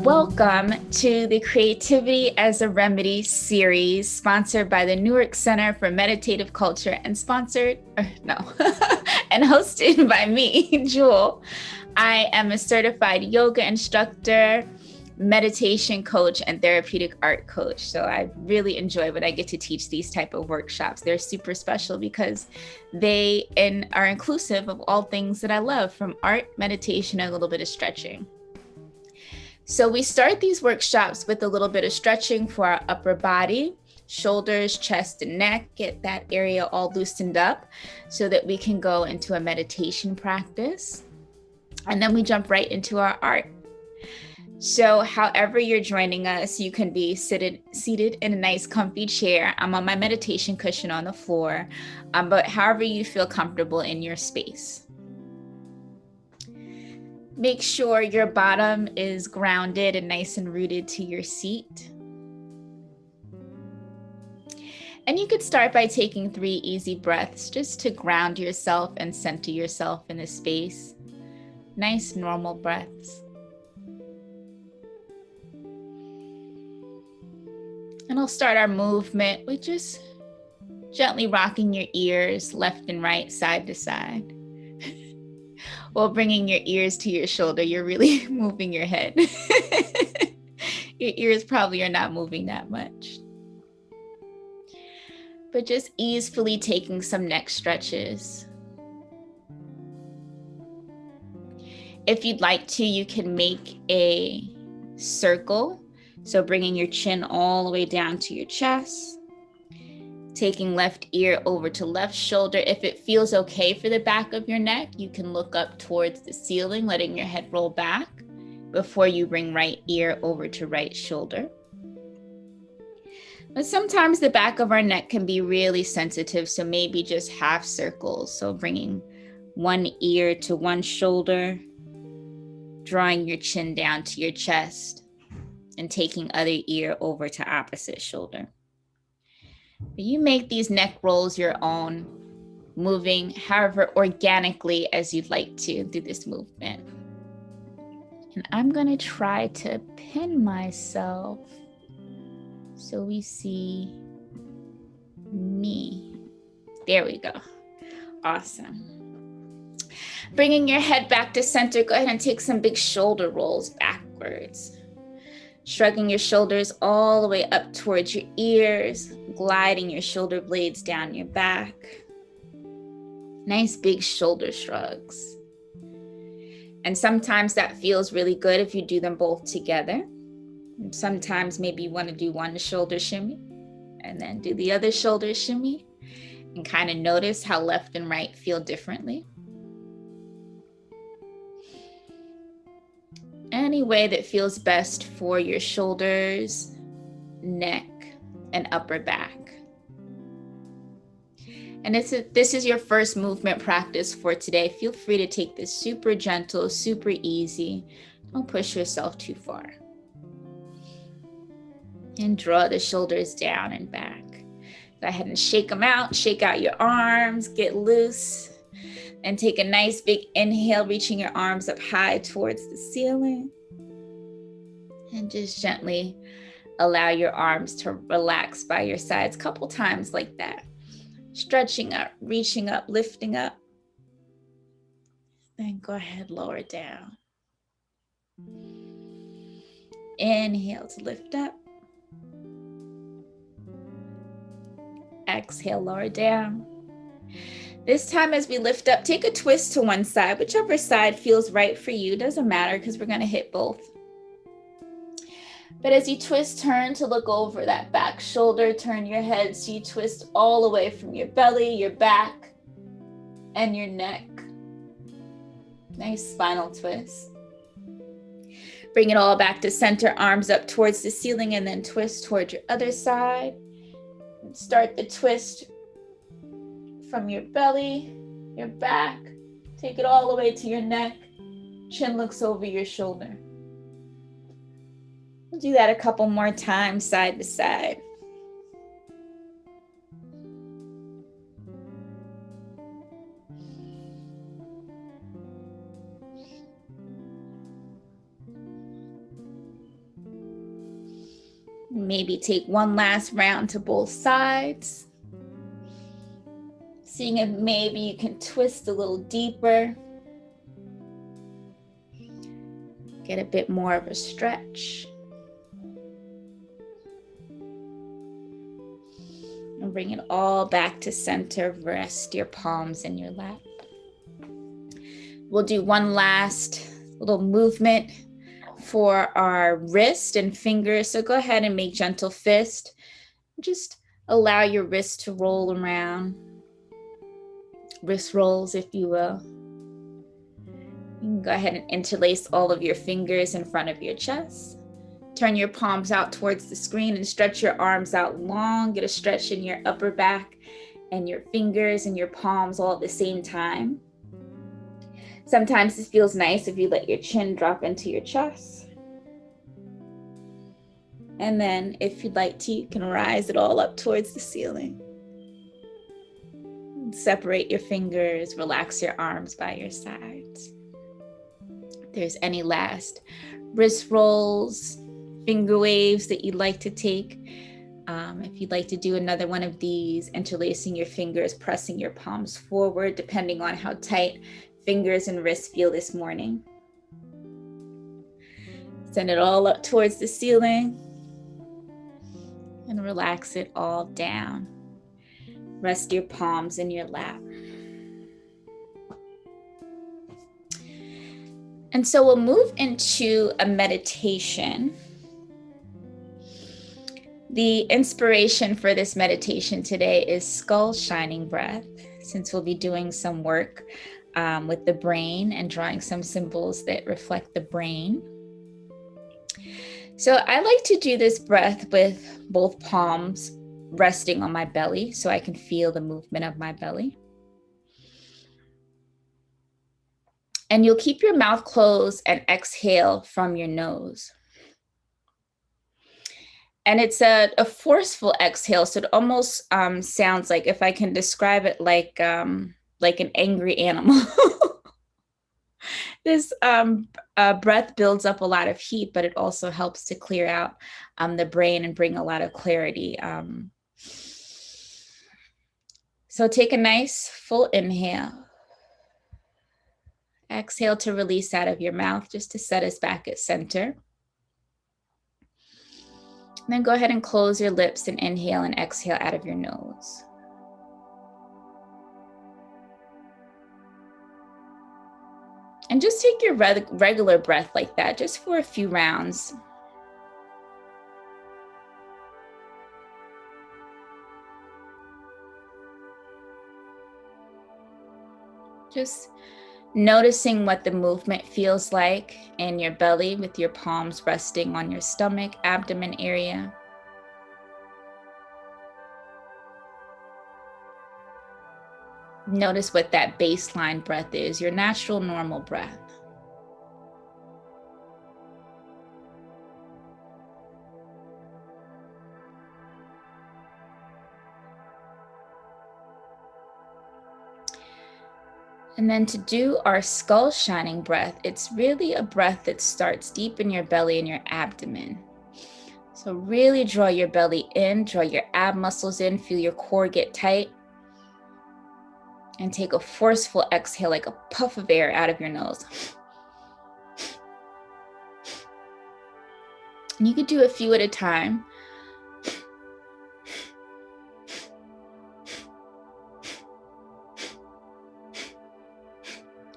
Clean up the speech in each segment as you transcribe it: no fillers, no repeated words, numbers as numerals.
Welcome to the Creativity as a Remedy series, sponsored by the Newark Center for Meditative Culture and hosted by me, Jewell. I am a certified yoga instructor, meditation coach, and therapeutic art coach. So I really enjoy when I get to teach these type of workshops. They're super special because they are inclusive of all things that I love, from art, meditation, and a little bit of stretching. So we start these workshops with a little bit of stretching for our upper body, shoulders, chest, and neck. Get that area all loosened up so that we can go into a meditation practice. And then we jump right into our art. So however you're joining us, you can be seated in a nice comfy chair. I'm on my meditation cushion on the floor, but however you feel comfortable in your space. Make sure your bottom is grounded and nice and rooted to your seat. And you could start by taking 3 easy breaths just to ground yourself and center yourself in the space. Nice, normal breaths. And I'll start our movement with just gently rocking your ears left and right, side to side. While bringing your ears to your shoulder, you're really moving your head. Your ears probably are not moving that much. But just easily taking some neck stretches. If you'd like to, you can make a circle. So bringing your chin all the way down to your chest. Taking left ear over to left shoulder. If it feels okay for the back of your neck, you can look up towards the ceiling, letting your head roll back before you bring right ear over to right shoulder. But sometimes the back of our neck can be really sensitive, so maybe just half circles. So bringing one ear to one shoulder, drawing your chin down to your chest, and taking other ear over to opposite shoulder. But you make these neck rolls your own, moving however organically as you'd like to through this movement. And I'm going to try to pin myself so we see me. There we go. Awesome. Bringing your head back to center, go ahead and take some big shoulder rolls backwards. Shrugging your shoulders all the way up towards your ears, gliding your shoulder blades down your back. Nice big shoulder shrugs. And sometimes that feels really good if you do them both together. And sometimes maybe you want to do one shoulder shimmy and then do the other shoulder shimmy and kind of notice how left and right feel differently. Any way that feels best for your shoulders, neck, and upper back. And this is your first movement practice for today. Feel free to take this super gentle, super easy. Don't push yourself too far. And draw the shoulders down and back. Go ahead and shake them out. Shake out your arms, get loose. And take a nice big inhale, reaching your arms up high towards the ceiling. And just gently allow your arms to relax by your sides a couple times like that. Stretching up, reaching up, lifting up. Then go ahead, lower down. Inhale to lift up. Exhale, lower down. This time as we lift up, take a twist to one side, whichever side feels right for you. Doesn't matter because we're going to hit both. But as you twist, turn to look over that back shoulder, turn your head so you twist all the way from your belly, your back, and your neck. Nice spinal twist. Bring it all back to center, arms up towards the ceiling, and then twist towards your other side. And start the twist from your belly, your back, Take it all the way to your neck. Chin looks over your shoulder. We'll do that a couple more times, side to side. Maybe take one last round to both sides. Seeing if maybe you can twist a little deeper. Get a bit more of a stretch. And bring it all back to center. Rest your palms in your lap. We'll do one last little movement for our wrist and fingers. So go ahead and make gentle fist. Just allow your wrist to roll around. Wrist rolls, if you will. You can go ahead and interlace all of your fingers in front of your chest. Turn your palms out towards the screen and stretch your arms out long. Get a stretch in your upper back and your fingers and your palms all at the same time. Sometimes this feels nice if you let your chin drop into your chest. And then if you'd like to, you can rise it all up towards the ceiling. Separate your fingers, relax your arms by your sides. If there's any last wrist rolls, finger waves that you'd like to take, if you'd like to do another one of these, interlacing your fingers, pressing your palms forward, depending on how tight fingers and wrists feel this morning. Send it all up towards the ceiling and relax it all down. Rest your palms in your lap. And so we'll move into a meditation. The inspiration for this meditation today is skull shining breath, since we'll be doing some work with the brain and drawing some symbols that reflect the brain. So I like to do this breath with both palms resting on my belly so I can feel the movement of my belly. And you'll keep your mouth closed and exhale from your nose. And it's a forceful exhale, so it almost sounds like, if I can describe it, like an angry animal. This breath builds up a lot of heat, but it also helps to clear out the brain and bring a lot of clarity. So take a nice full inhale. Exhale to release out of your mouth, just to set us back at center. And then go ahead and close your lips and inhale and exhale out of your nose. And just take your regular breath like that, just for a few rounds. Just noticing what the movement feels like in your belly, with your palms resting on your stomach, abdomen area. Notice what that baseline breath is, your natural, normal breath. And then to do our skull shining breath, it's really a breath that starts deep in your belly and your abdomen. So really draw your belly in, draw your ab muscles in, feel your core get tight. And take a forceful exhale, like a puff of air out of your nose. And you could do a few at a time.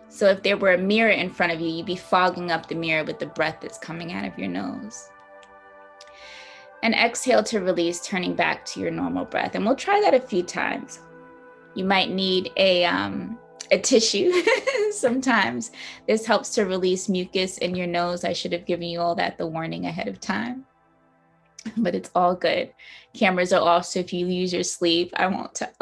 So if there were a mirror in front of you, you'd be fogging up the mirror with the breath that's coming out of your nose. And exhale to release, turning back to your normal breath. And we'll try that a few times. You might need a tissue sometimes. This helps to release mucus in your nose. I should have given you all the warning ahead of time, but it's all good. Cameras are off, so if you use your sleeve, I won't tell.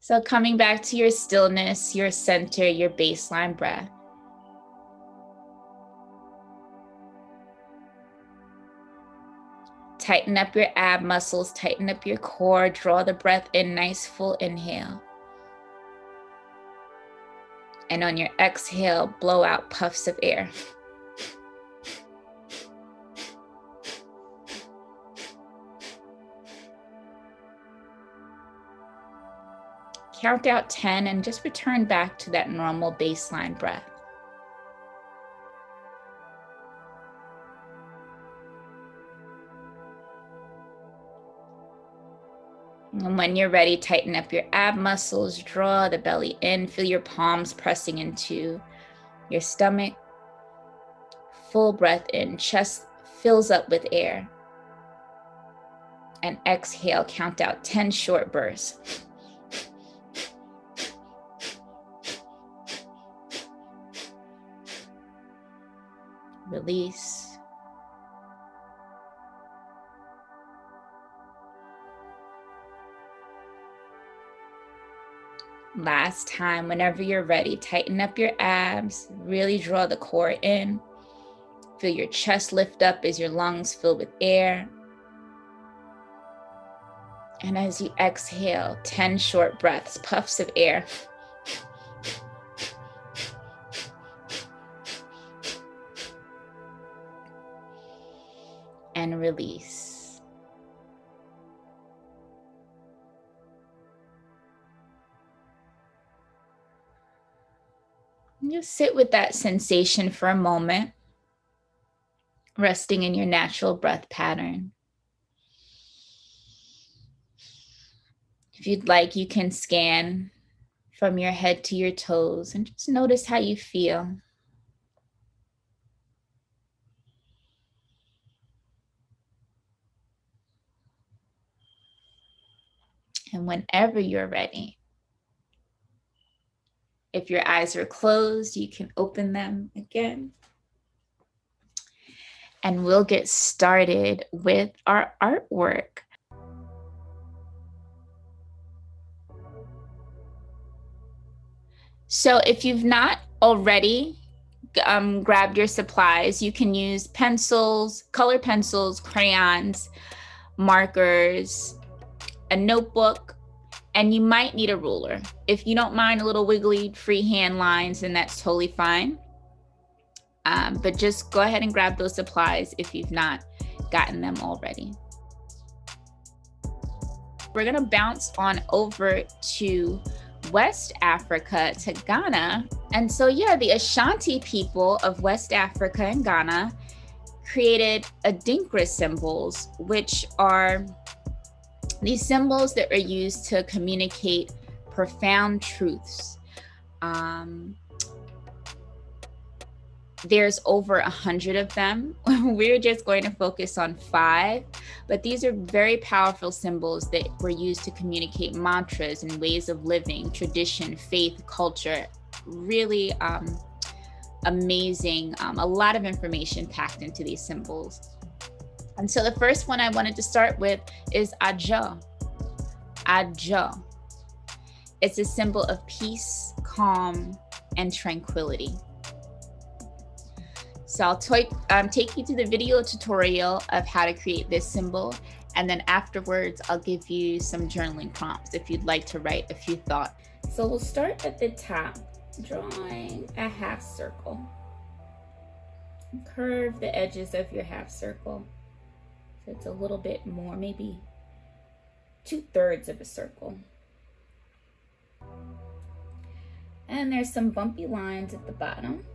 So coming back to your stillness, your center, your baseline breath. Tighten up your ab muscles, tighten up your core, draw the breath in, nice full inhale. And on your exhale, blow out puffs of air. Count out 10 and just return back to that normal baseline breath. And when you're ready, tighten up your ab muscles, draw the belly in, feel your palms pressing into your stomach. Full breath in, chest fills up with air. And exhale, count out 10 short bursts. Release. Last time, whenever you're ready, tighten up your abs, really draw the core in. Feel your chest lift up as your lungs fill with air. And as you exhale, 10 short breaths, puffs of air. And release. Just sit with that sensation for a moment, resting in your natural breath pattern. If you'd like, you can scan from your head to your toes and just notice how you feel. And whenever you're ready, if your eyes are closed, you can open them again. And we'll get started with our artwork. So if you've not already grabbed your supplies, you can use pencils, color pencils, crayons, markers, a notebook, and you might need a ruler. If you don't mind a little wiggly freehand lines, then that's totally fine. But just go ahead and grab those supplies if you've not gotten them already. We're gonna bounce on over to West Africa, to Ghana. And so yeah, the Ashanti people of West Africa and Ghana created adinkra symbols, which are these symbols that are used to communicate profound truths. There's over 100 of them. We're just going to focus on 5, but these are very powerful symbols that were used to communicate mantras and ways of living, tradition, faith, culture. Really amazing, a lot of information packed into these symbols. And so the first one I wanted to start with is Ajo. Ajo. It's a symbol of peace, calm, and tranquility. So I'll take you to the video tutorial of how to create this symbol. And then afterwards, I'll give you some journaling prompts if you'd like to write a few thoughts. So we'll start at the top, drawing a half circle. Curve the edges of your half circle. So it's a little bit more, maybe 2/3 of a circle. And there's some bumpy lines at the bottom.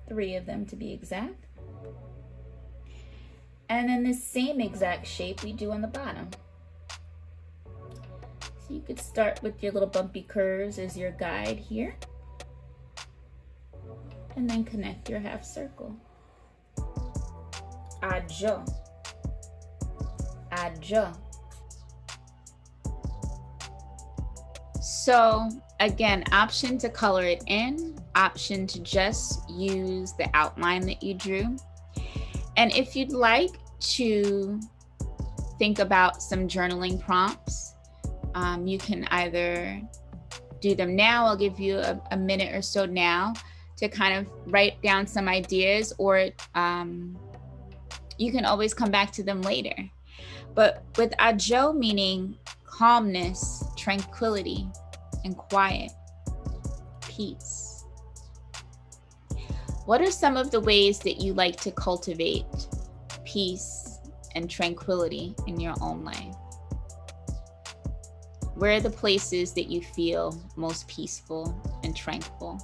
3 of them to be exact. And then the same exact shape we do on the bottom. So you could start with your little bumpy curves as your guide here. And then connect your half circle. Ajo. Ajo. So again, option to color it in, option to just use the outline that you drew. And if you'd like to think about some journaling prompts. You can either do them now. I'll give you a minute or so now to kind of write down some ideas, or you can always come back to them later. But with ajo meaning calmness, tranquility, and quiet, peace. What are some of the ways that you like to cultivate peace and tranquility in your own life? Where are the places that you feel most peaceful and tranquil?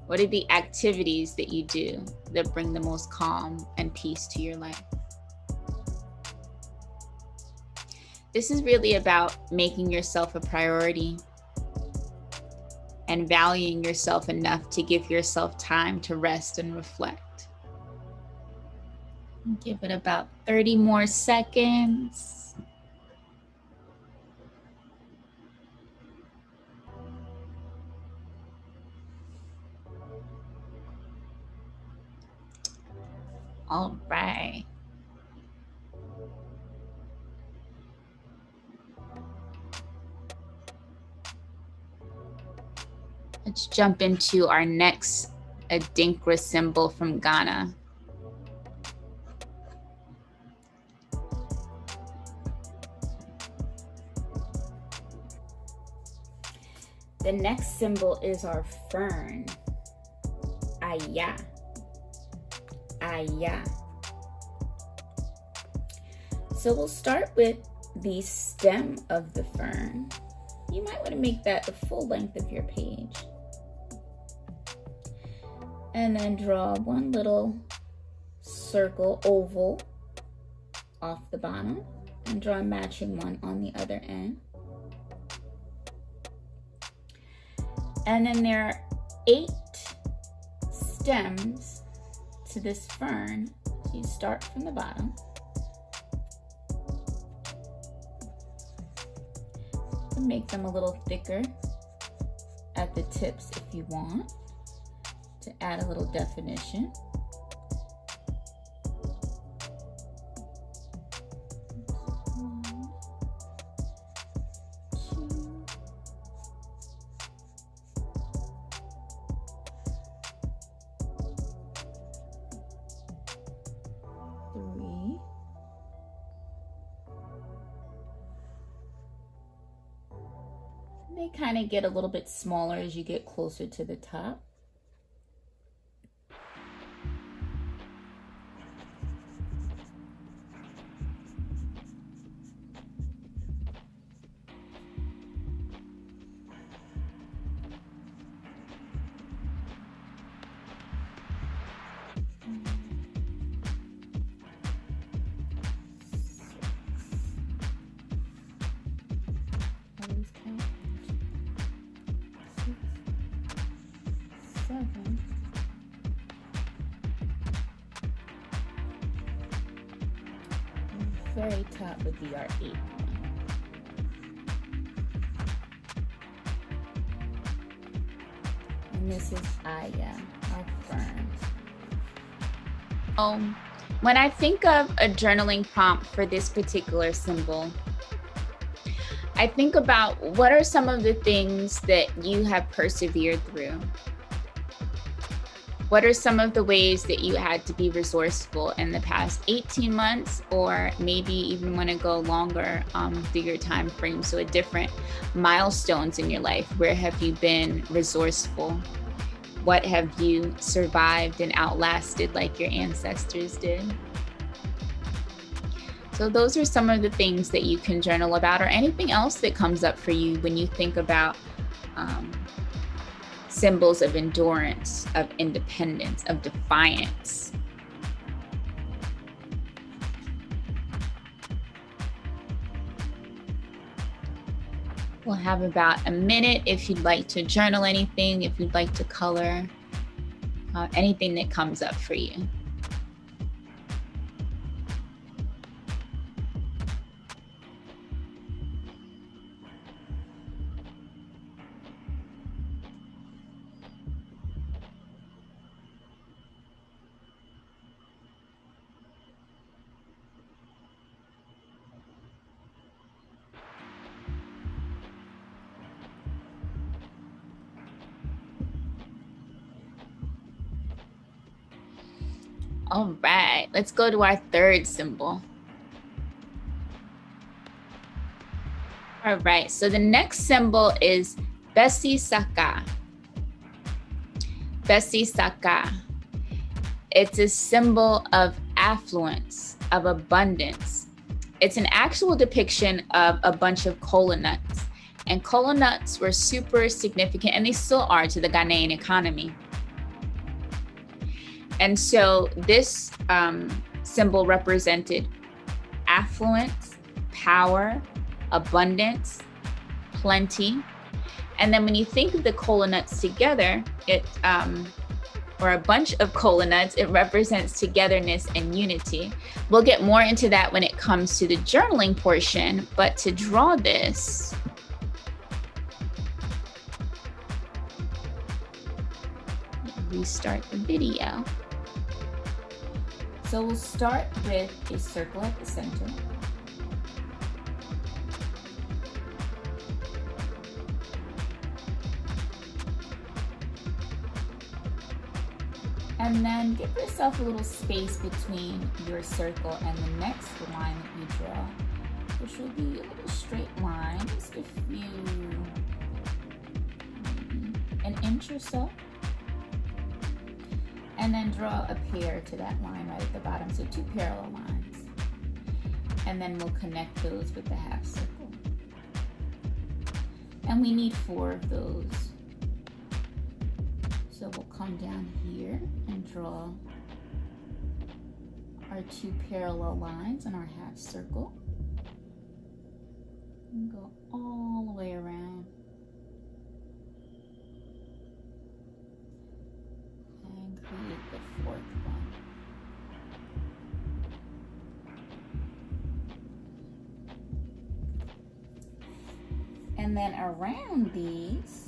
What are the activities that you do that bring the most calm and peace to your life? This is really about making yourself a priority and valuing yourself enough to give yourself time to rest and reflect. Give it about 30 more seconds. All right. Let's jump into our next adinkra symbol from Ghana. The next symbol is our fern. Aya. Aya. So we'll start with the stem of the fern. You might want to make that the full length of your page. And then draw one little circle, oval, off the bottom, and draw a matching one on the other end. And then there are 8 stems to this fern. So you start from the bottom. And make them a little thicker at the tips if you want, to add a little definition. They kind of get a little bit smaller as you get closer to the top. Very top would be our 8th one. And this is Aya, our fern. When I think of a journaling prompt for this particular symbol, I think about what are some of the things that you have persevered through? What are some of the ways that you had to be resourceful in the past 18 months, or maybe even want to go longer through your time frame? So at different milestones in your life, where have you been resourceful? What have you survived and outlasted like your ancestors did? So those are some of the things that you can journal about, or anything else that comes up for you when you think about symbols of endurance, of independence, of defiance. We'll have about a minute if you'd like to journal anything, if you'd like to color, anything that comes up for you. All right, let's go to our third symbol. All right, so the next symbol is Besisaka. Besisaka. It's a symbol of affluence, of abundance. It's an actual depiction of a bunch of kola nuts. And kola nuts were super significant, and they still are, to the Ghanaian economy. And so this symbol represented affluence, power, abundance, plenty. And then when you think of the kola nuts together, or a bunch of kola nuts, it represents togetherness and unity. We'll get more into that when it comes to the journaling portion, but to draw this, restart the video. So we'll start with a circle at the center. And then give yourself a little space between your circle and the next line that you draw, which will be a little straight line, just a few, an inch or so. And then draw a pair to that line right at the bottom, so 2 parallel lines. And then we'll connect those with the half circle. And we need 4 of those. So we'll come down here and draw our 2 parallel lines on our half circle. And go all the way around. And create the 4th one. And then around these,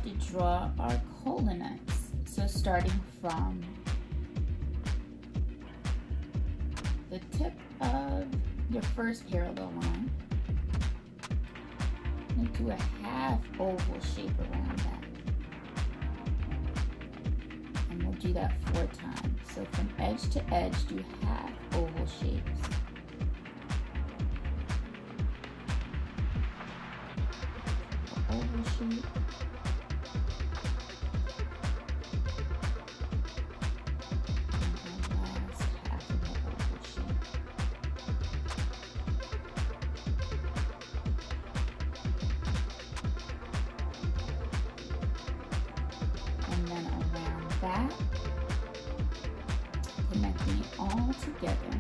to draw our kola nuts. So starting from the tip of your first parallel line, and do a half oval shape around that. And we'll do that 4 times. So from edge to edge, do half oval shapes. Oval shape. Connecting it all together.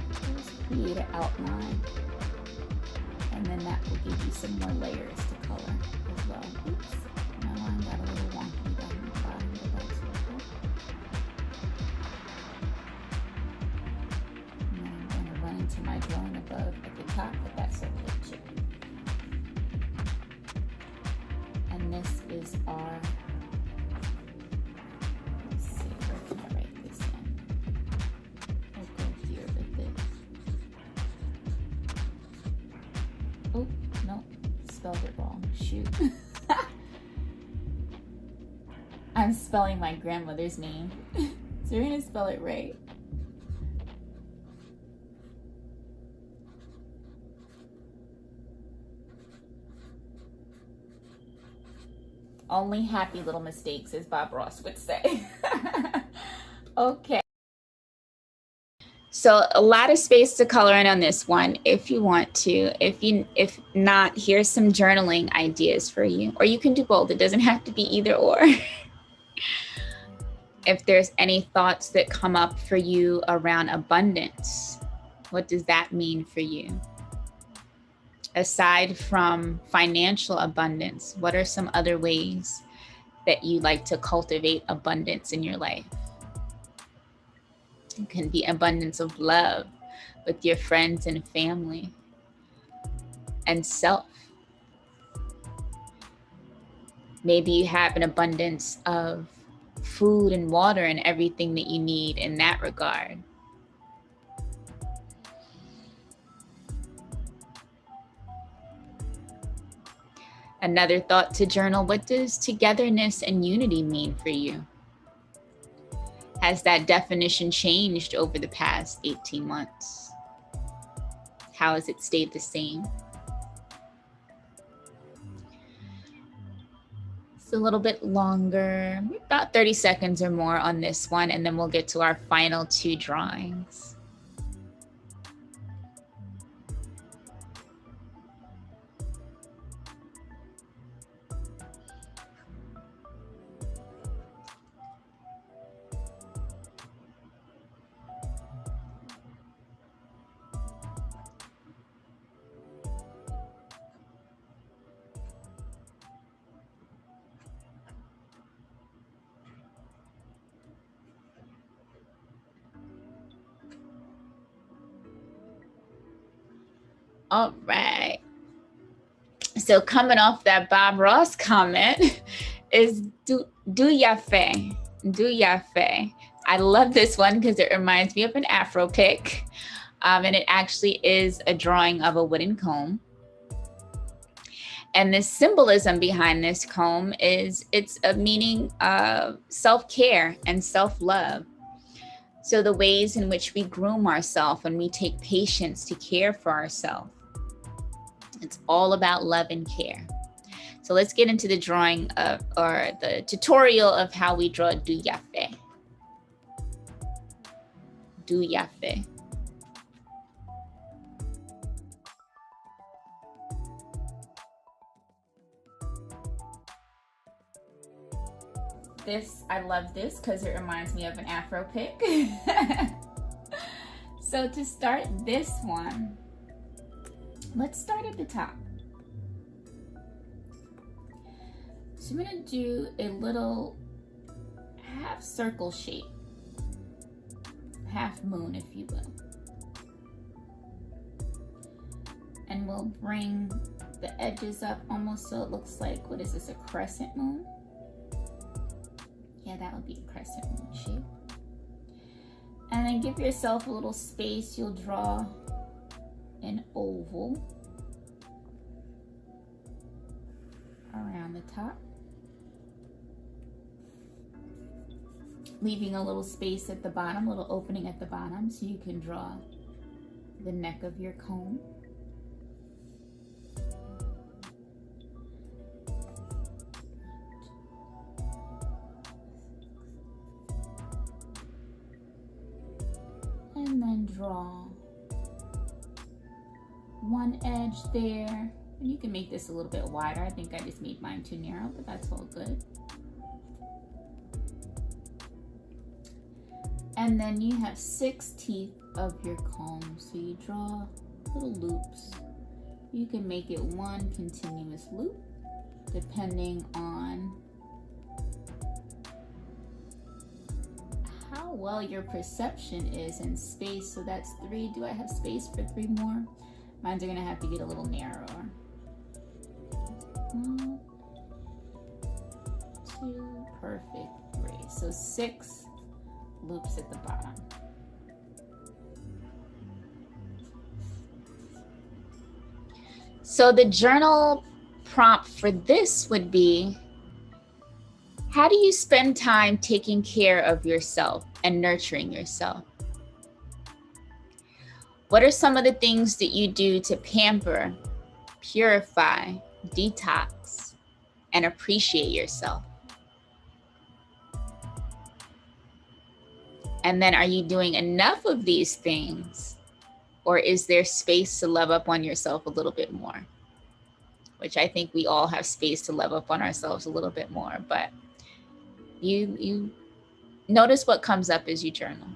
Just create an outline, and then that will give you some more layers to color as well. Oops, my line got a little wonky down the bottom, but that's okay. And then I'm going to run into my drawing above at the top, but that's okay too. And this is our, let's see, where can I write this in? We'll go here with this. Oh, no, spelled it wrong, shoot. I'm spelling my grandmother's name, so we're gonna spell it right. Only happy little mistakes, as Bob Ross would say. Okay. So a lot of space to color in on this one if you want to. If not, here's some journaling ideas for you. Or you can do both. It doesn't have to be either or. If there's any thoughts that come up for you around abundance, what does that mean for you? Aside from financial abundance, what are some other ways that you like to cultivate abundance in your life? It can be abundance of love with your friends and family and self. Maybe you have an abundance of food and water and everything that you need in that regard. Another thought to journal: what does togetherness and unity mean for you? Has that definition changed over the past 18 months? How has it stayed the same? It's a little bit longer, about 30 seconds or more on this one, and then we'll get to our final 2 drawings. All right. So coming off that Bob Ross comment is do yafe. Do yafe. I love this one because it reminds me of an Afro pick. And it actually is a drawing of a wooden comb. And the symbolism behind this comb is it's a meaning of self-care and self-love. So the ways in which we groom ourselves and we take patience to care for ourselves. It's all about love and care. So let's get into the drawing of, or the tutorial of how we draw do yafe. Do yafe. This, I love this because it reminds me of an Afro pick. So to start this one, let's start at the top. So I'm gonna do a little half circle shape, half moon, if you will. And we'll bring the edges up almost so it looks like, what is this, a crescent moon? Yeah, that would be a crescent moon shape. And then give yourself a little space. You'll draw an oval around the top, leaving a little space at the bottom, little opening at the bottom, so you can draw the neck of your comb. And then draw one edge there. And you can make this a little bit wider. I think I just made mine too narrow, but that's all good. And then you have 6 teeth of your comb. So you draw little loops. You can make it one continuous loop, depending on how well your perception is in space. So that's 3. Do I have space for 3 more? Mine's are gonna have to get a little narrower. 1, 2, perfect, 3. So 6 loops at the bottom. So the journal prompt for this would be, how do you spend time taking care of yourself and nurturing yourself? What are some of the things that you do to pamper, purify, detox, and appreciate yourself? And then are you doing enough of these things? Or is there space to love up on yourself a little bit more? Which I think we all have space to love up on ourselves a little bit more, but you notice what comes up as you journal.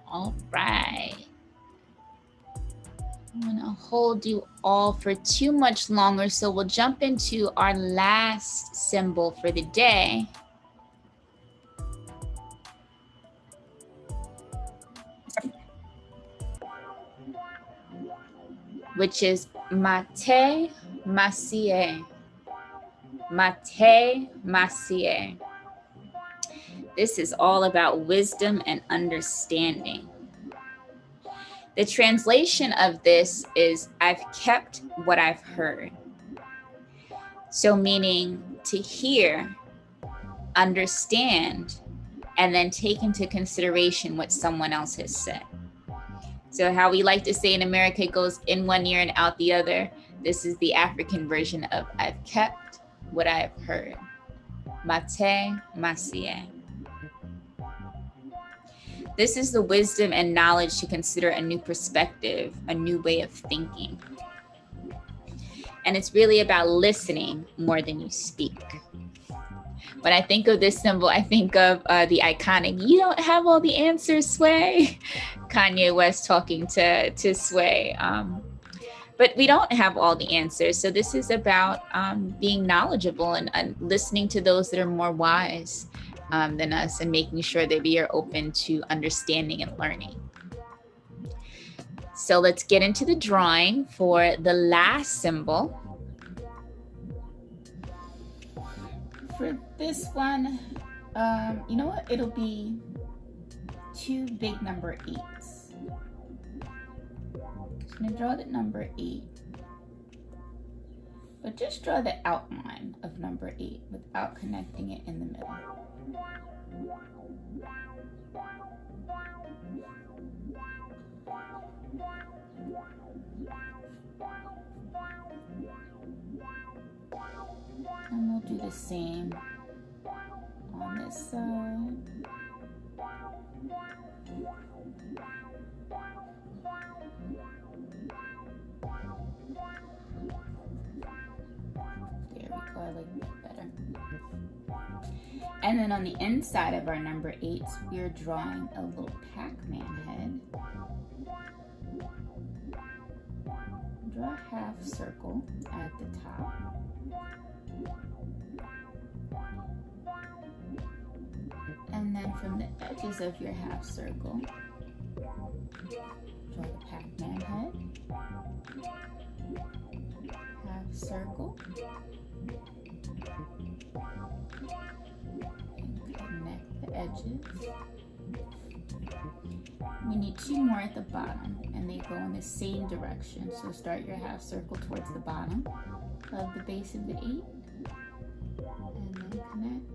All right. I'm gonna hold you all for too much longer, so we'll jump into our last symbol for the day. Which is Mate Masie. Mate Masie. This is all about wisdom and understanding. The translation of this is, I've kept what I've heard. So meaning to hear, understand, and then take into consideration what someone else has said. So how we like to say in America, it goes in one ear and out the other. This is the African version of I've kept what I've heard. Mate Masie. This is the wisdom and knowledge to consider a new perspective, a new way of thinking. And it's really about listening more than you speak. When I think of this symbol, I think of the iconic, "You don't have all the answers, Sway." Kanye West talking to Sway. But we don't have all the answers. So this is about being knowledgeable and listening to those that are more wise than us, and making sure that we are open to understanding and learning. So let's get into the drawing for the last symbol. For this one, you know what? It'll be 2 big number 8s. I'm gonna draw the number 8. But just draw the outline of number 8 without connecting it in the middle. And we'll do the same on this side. There we go, I like that better. And then on the inside of our number 8s, we are drawing a little Pac-Man head. Draw a half circle at the top. And then from the edges of your half circle, draw the Pac-Man head. Half circle. And connect the edges. We need 2 more at the bottom, and they go in the same direction. So start your half circle towards the bottom of the base of the 8, and then connect.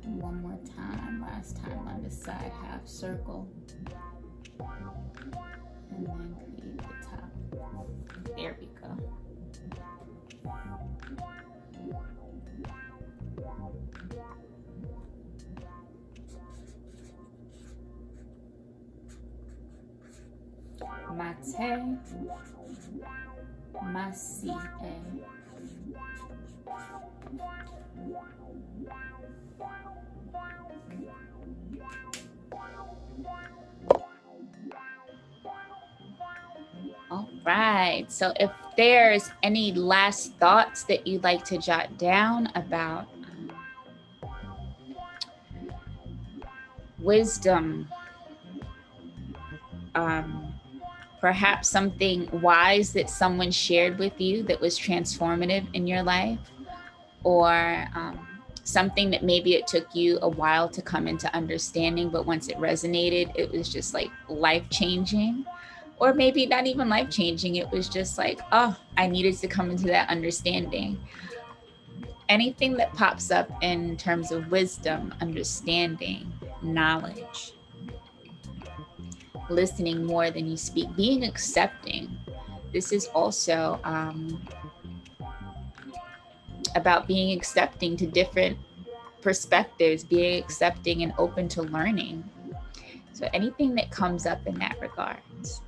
And one more time, last time on the side, half circle, and then create the top. There we go. Mate Masie. All right, so if there's any last thoughts that you'd like to jot down about wisdom, perhaps something wise that someone shared with you that was transformative in your life, or something that maybe it took you a while to come into understanding, but once it resonated, it was just like life-changing. Or maybe not even life-changing, it was just like, oh, I needed to come into that understanding. Anything that pops up in terms of wisdom, understanding, knowledge, listening more than you speak, being accepting. This is also about being accepting to different perspectives, being accepting and open to learning. So anything that comes up in that regards.